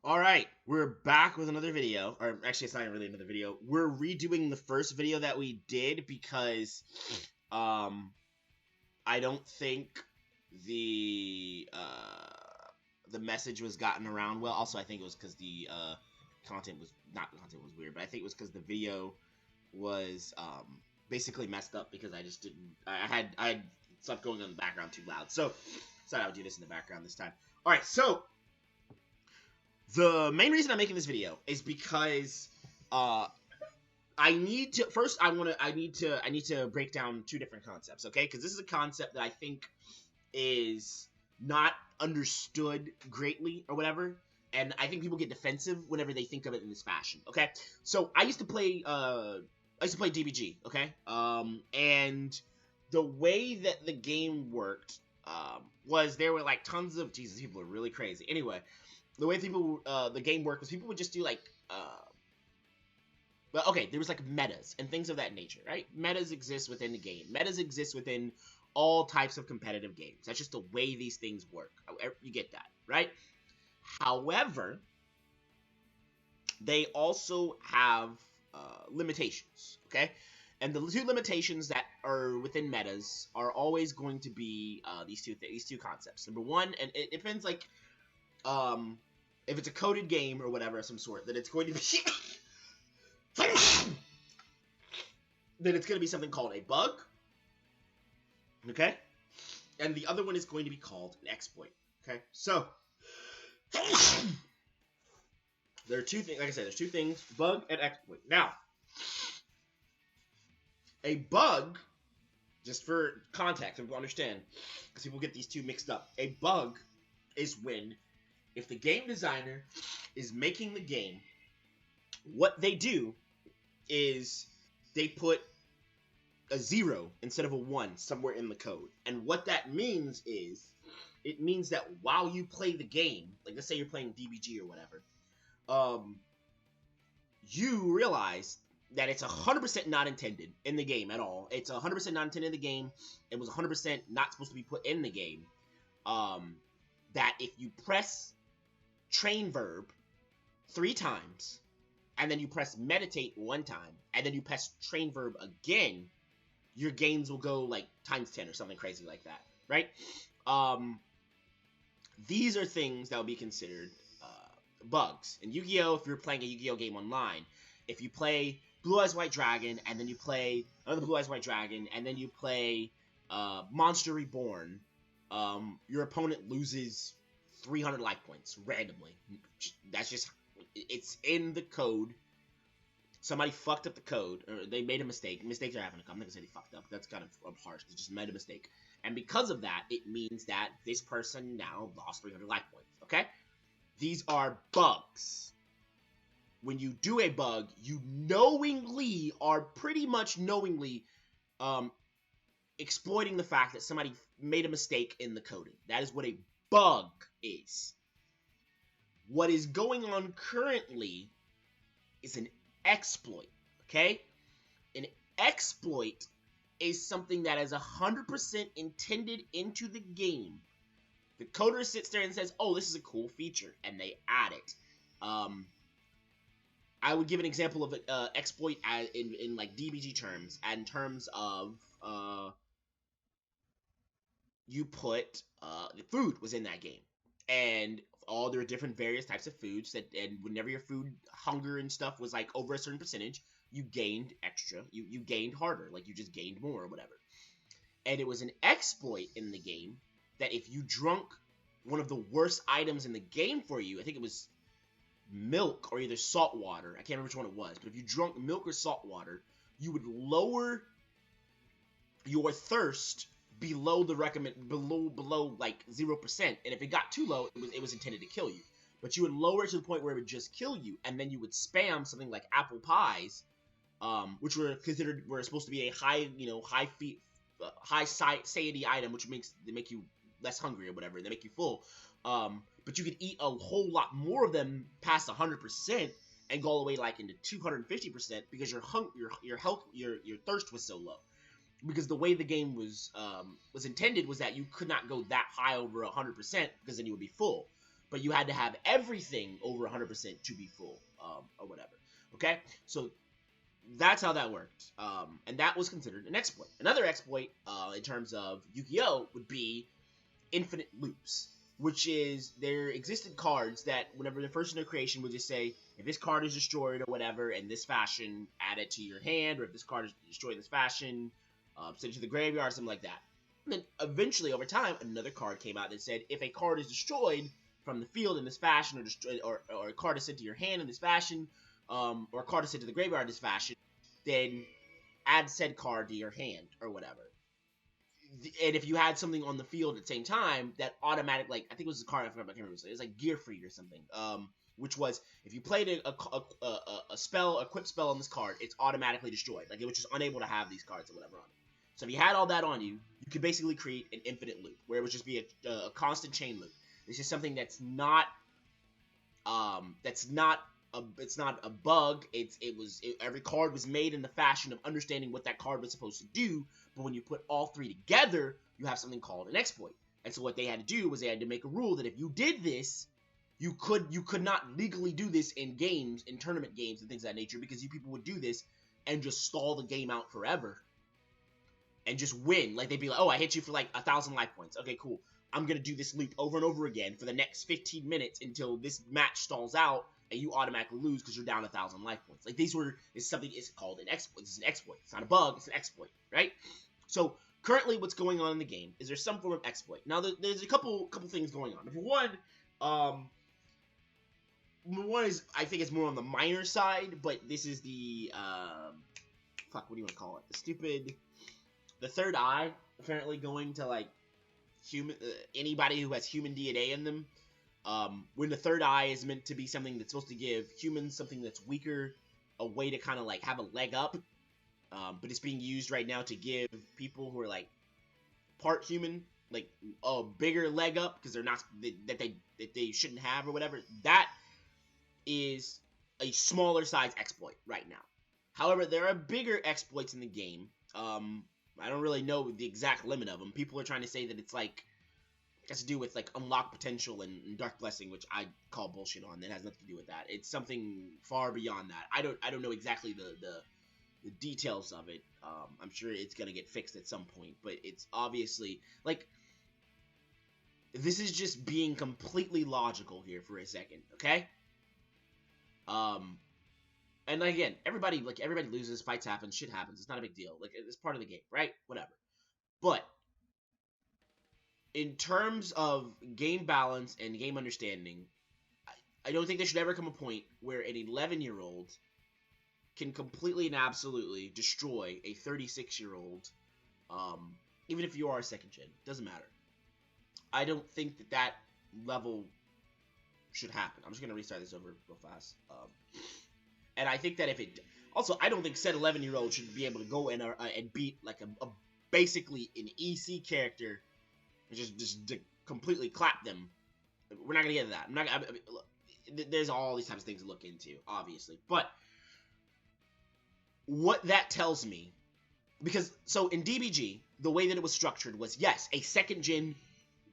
All right, we're back with another video, or actually, it's not really another video. We're redoing the first video that we did because, I don't think the message was gotten around well. Also, I think it was because the content was weird, but I think it was because the video was basically messed up because I just didn't. I had stuff going on in the background too loud, so I would do this in the background this time. All right, so. The main reason I'm making this video is because I need to break down two different concepts, okay? Because this is a concept that I think is not understood greatly or whatever, and I think people get defensive whenever they think of it in this fashion, okay? So I used to play DBG, okay? And the way that the game worked was there were like tons of people are really crazy. Anyway. The way the game worked was people would just do like, well, okay, there was like metas and things of that nature, right? Metas exist within the game. Metas exist within all types of competitive games. That's just the way these things work. You get that, right? However, they also have limitations, okay? And the two limitations that are within metas are always going to be these two concepts. Number one, and it depends like, if it's a coded game or whatever of some sort, then it's going to be something called a bug, okay? And the other one is going to be called an exploit, okay? So there are two things, like I said, there's two things, bug and exploit. Now, a bug, just for context, so people understand, because people get these two mixed up, a bug is when if the game designer is making the game, what they do is they put a 0 instead of a 1 somewhere in the code. And what that means is, it means that while you play the game, like let's say you're playing DBG or whatever, you realize that it's 100% not intended in the game at all. It's 100% not intended in the game. It was 100% not supposed to be put in the game. That if you press train verb 3 times, and then you press meditate 1 time, and then you press train verb again, your gains will go like times 10 or something crazy like that, right? These are things that will be considered bugs. In Yu-Gi-Oh, if you're playing a Yu-Gi-Oh game online, if you play Blue Eyes White Dragon, and then you play another Blue Eyes White Dragon, and then you play Monster Reborn, your opponent loses 300 life points randomly. That's just, it's in the code. Somebody fucked up the code, or they made a mistake. Mistakes are happening. I'm not gonna say they fucked up. That's kind of harsh. They just made a mistake. And because of that, it means that this person now lost 300 life points, okay? These are bugs. When you do a bug, you knowingly are pretty much knowingly exploiting the fact that somebody made a mistake in the coding. That is what a bug is. What is going on currently is an exploit, okay? An exploit is something that is 100% intended into the game. The coder sits there and says, oh, this is a cool feature, and they add it. I would give an example of an exploit in like DBG terms, and in terms of you put the food was in that game, and all there are different various types of foods that, and whenever your food hunger and stuff was like over a certain percentage, you gained extra, you gained harder, like you just gained more or whatever. And it was an exploit in the game that if you drunk one of the worst items in the game for you, I think it was milk or either salt water, I can't remember which one it was, but if you drunk milk or salt water, you would lower your thirst below the below like 0%, and if it got too low, it was intended to kill you. But you would lower it to the point where it would just kill you, and then you would spam something like apple pies, which were supposed to be a high satiety item, which they make you less hungry or whatever, they make you full. But you could eat a whole lot more of them past 100% and go all the way like into 250% because your thirst was so low. Because the way the game was intended was that you could not go that high over 100% because then you would be full. but you had to have everything over 100% to be full, or whatever. Okay, so that's how that worked, and that was considered an exploit. Another exploit, in terms of Yu-Gi-Oh, would be infinite loops, which is there existed cards that whenever the first in their creation would just say, if this card is destroyed or whatever in this fashion, add it to your hand, or if this card is destroyed in this fashion, send it to the graveyard, or something like that. And then eventually, over time, another card came out that said, if a card is destroyed from the field in this fashion, or destroyed, or a card is sent to your hand in this fashion, or a card is sent to the graveyard in this fashion, then add said card to your hand, or whatever. And if you had something on the field at the same time, that automatic, like, I think it was a card, I can't remember, it was like Gear Free or something, which was, if you played a spell, a equip spell on this card, it's automatically destroyed. Like, it was just unable to have these cards or whatever on it. So if you had all that on you, you could basically create an infinite loop, where it would just be a constant chain loop. This is something that's not it's not a bug. Every card was made in the fashion of understanding what that card was supposed to do. But when you put all three together, you have something called an exploit. And so what they had to do was they had to make a rule that if you did this, you could not legally do this in games, in tournament games and things of that nature, because you people would do this and just stall the game out forever and just win. Like, they'd be like, oh, I hit you for like 1,000 life points. Okay, cool. I'm gonna do this loop over and over again for the next 15 minutes until this match stalls out and you automatically lose because you're down 1,000 life points. Like, it's called an exploit. It's an exploit. It's not a bug. It's an exploit, right? So currently, what's going on in the game is there's some form of exploit. Now, there's a couple things going on. Number one is, I think it's more on the minor side, but this is the what do you want to call it? The third eye apparently going to, like, human anybody who has human DNA in them. When the third eye is meant to be something that's supposed to give humans something that's weaker, a way to kind of like have a leg up, but it's being used right now to give people who are like part human like a bigger leg up because they're not that they shouldn't have or whatever. That is a smaller size exploit right now. However, there are bigger exploits in the game. I don't really know the exact limit of them. People are trying to say that it's like, it has to do with like unlock potential and dark blessing, which I call bullshit on. That has nothing to do with that. It's something far beyond that. I don't know exactly the details of it. I'm sure it's gonna get fixed at some point, but it's obviously like, this is just being completely logical here for a second, okay? And again, everybody loses, fights happen, shit happens. It's not a big deal. Like, it's part of the game, right? Whatever. But in terms of game balance and game understanding, I don't think there should ever come a point where an 11-year-old can completely and absolutely destroy a 36-year-old, even if you are a second gen. Doesn't matter. I don't think that level should happen. I'm just going to restart this over real fast. And I think that if it... Also, I don't think said 11-year-old should be able to go in and beat like a basically an EC character and just completely clap them. We're not going to get into that. Look, there's all these types of things to look into, obviously. But what that tells me... Because, so in DBG, the way that it was structured was, yes, a second gen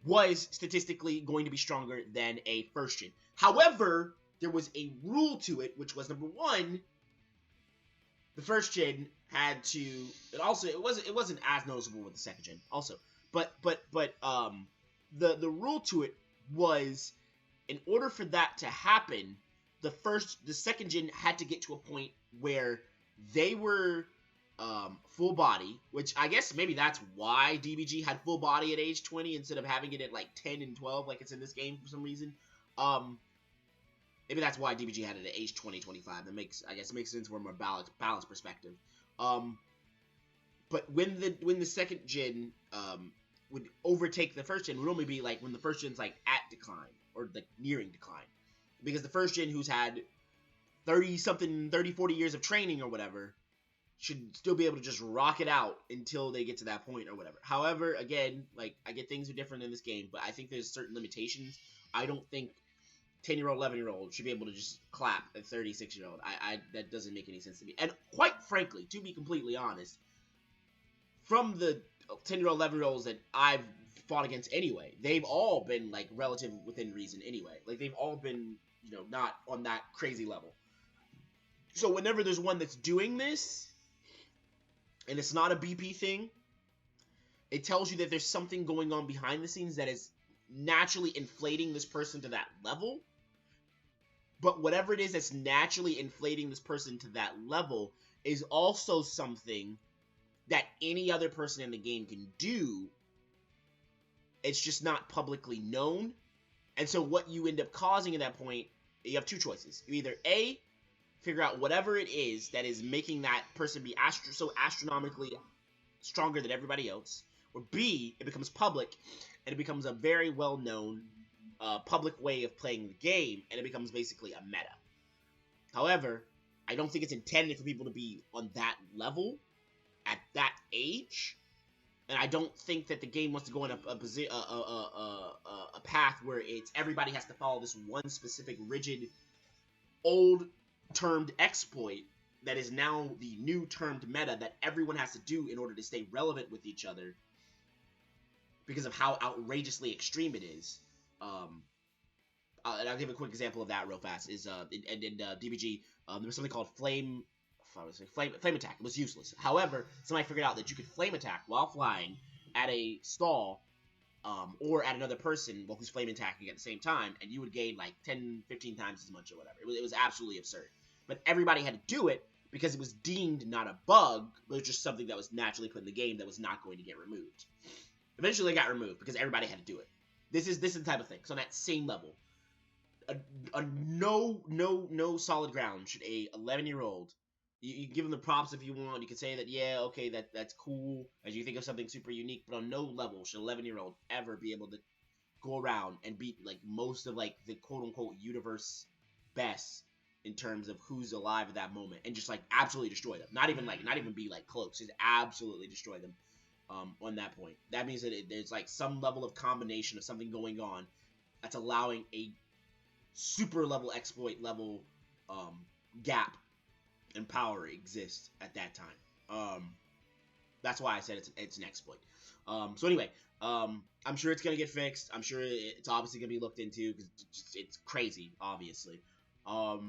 was statistically going to be stronger than a first gen. However, there was a rule to it, which was, number one, the first gen had to, and also it wasn't as noticeable with the second gen also, but the rule to it was, in order for that to happen, the second gen had to get to a point where they were full body, which I guess maybe that's why DBG had full body at age 20 instead of having it at like 10 and 12 like it's in this game for some reason. Maybe that's why DBG had it at age 20, 25. That makes sense from a more balanced perspective. But when the second gen would overtake the first gen, it would only be like when the first gen's like at decline or like nearing decline, because the first gen, who's had 40 years of training or whatever, should still be able to just rock it out until they get to that point or whatever. However, again, like, I get things are different in this game, but I think there's certain limitations. I don't think 10-year-old, 11-year-old should be able to just clap a 36-year-old. That doesn't make any sense to me. And quite frankly, to be completely honest, from the 10-year-old, 11-year-olds that I've fought against anyway. They've all been like relative within reason anyway. Like they've all been, you know, not on that crazy level. So whenever there's one that's doing this, and it's not a BP thing, it tells you that there's something going on behind the scenes that is naturally inflating this person to that level. But whatever it is that's naturally inflating this person to that level is also something that any other person in the game can do. It's just not publicly known. And so what you end up causing at that point, you have two choices. You either A, figure out whatever it is that is making that person be so astronomically stronger than everybody else, or B, it becomes public, and it becomes a very well-known public way of playing the game, and it becomes basically a meta. However, I don't think it's intended for people to be on that level at that age, and I don't think that the game wants to go in a path where it's everybody has to follow this one specific rigid old termed exploit that is now the new termed meta that everyone has to do in order to stay relevant with each other because of how outrageously extreme it is. And I'll give a quick example of that real fast. Is in DBG, there was something called flame attack. It was useless. However, somebody figured out that you could flame attack while flying at a stall, or at another person who's flame attacking at the same time, and you would gain like 10, 15 times as much or whatever. It was absolutely absurd. But everybody had to do it because it was deemed not a bug, but it was just something that was naturally put in the game that was not going to get removed. Eventually, it got removed because everybody had to do it. This is the type of thing. So on that same level, no solid ground should a 11-year-old. You can give them the props if you want. You can say that, yeah, okay, that's cool, as you think of something super unique. But on no level should an 11-year-old ever be able to go around and beat like most of like the quote unquote universe best in terms of who's alive at that moment, and just like absolutely destroy them. Not even be like close. Just absolutely destroy them. On that point, that means that there's like some level of combination of something going on that's allowing a super level exploit level gap and power exist at that time. That's why I said it's an exploit. So anyway, I'm sure it's gonna get fixed. I'm sure it's obviously gonna be looked into because it's crazy, obviously. Yeah,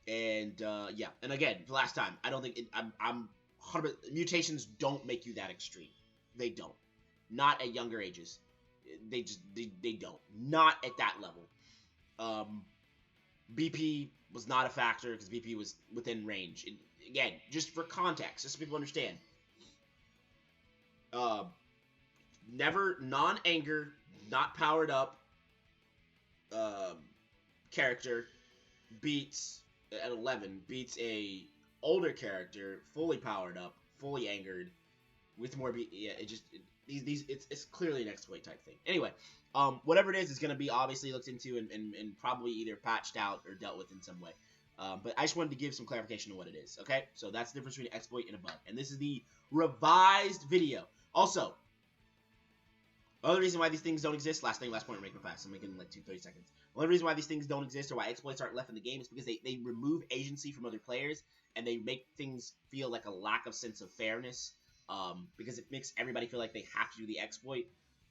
and again, the last time, I don't think I'm 100%, mutations don't make you that extreme. They don't. Not at younger ages. They don't. Not at that level. BP was not a factor because BP was within range. And again, just for context, just so people understand. Never non-anger, not powered up character beats at 11 beats a older character fully powered up, fully angered, with more it's clearly an exploit type thing. Anyway, whatever it is, it's gonna be obviously looked into and probably either patched out or dealt with in some way. But I just wanted to give some clarification on what it is. Okay, so that's the difference between an exploit and a bug, and this is the revised video. Also, another reason why these things don't exist, last point, we're making it fast, I'm making like 30 seconds. The only reason why these things don't exist or why exploits aren't left in the game is because they remove agency from other players, and they make things feel like a lack of sense of fairness, because it makes everybody feel like they have to do the exploit,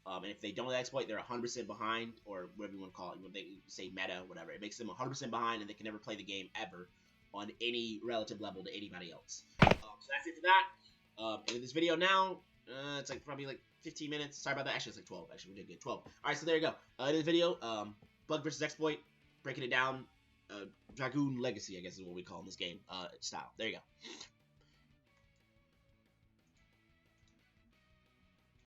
and if they don't do the exploit, they're 100% behind, or whatever you want to call it, when they say meta, whatever. It makes them 100% behind, and they can never play the game ever on any relative level to anybody else. So that's it for that. And in this video now, it's like probably like 15 minutes. Sorry about that. Actually, it's like 12. Actually, we did good. 12. All right, so there you go. In this video, bug versus exploit, breaking it down. Dragoon Legacy, I guess is what we call in this game style. There you go.